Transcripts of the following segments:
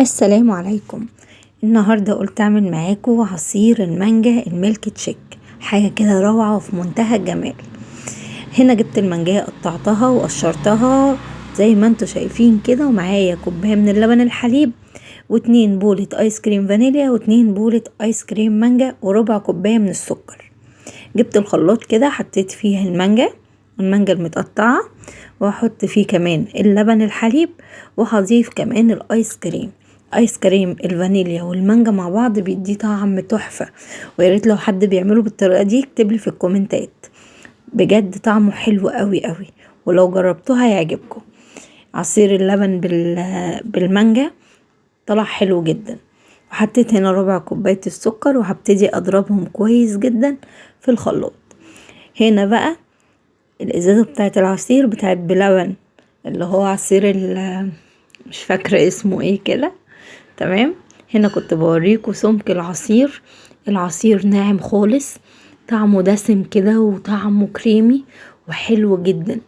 السلام عليكم. النهاردة قلت اعمل معاكم عصير المانجا الميلك تشيك، حاجة كده روعة وفي منتهى الجمال. هنا جبت المانجا قطعتها وقشرتها زي ما انتوا شايفين كده، ومعايا كوباية من اللبن الحليب، و2 بولة ايس كريم فانيليا، و2 بولة ايس كريم مانجا، وربع كوباية من السكر. جبت الخلاط كده، حطيت فيه المانجا المتقطعة، وهحط فيه كمان اللبن الحليب، وهضيف كمان ايس كريم الفانيليا والمانجا مع بعض بيدي طعم تحفة. وياريت لو حد بيعمله بالطريقة دي يكتبلي في الكومنتات، بجد طعمه حلو قوي قوي، ولو جربتوها هيعجبكم. عصير اللبن بالمانجا طلع حلو جدا. وحطيت هنا ربع كوباية السكر، وهبتدي اضربهم كويس جدا في الخلاط. هنا بقى الازازة بتاعت العصير بتاعت بلبن، اللي هو عصير مش فاكرة اسمه ايه كده. تمام. هنا كنت بوريكم سمك العصير ناعم خالص، طعمه دسم كده وطعمه كريمي وحلو جدا.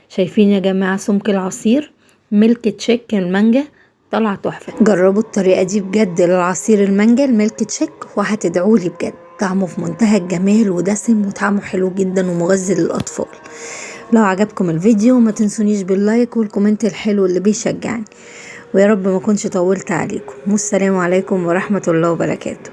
شايفين يا جماعة سمك العصير ميلك تشيك المانجا طلع تحفة. جربوا الطريقة دي بجد للعصير المانجا الميلك تشيك وهتدعولي بجد. طعمه في منتهى الجمال ودسم وطعمه حلو جدا ومغذي للأطفال. لو عجبكم الفيديو ما تنسونيش باللايك والكومنت الحلو اللي بيشجعني، ويا رب ما كنتش طولت عليكم. والسلام عليكم ورحمة الله وبركاته.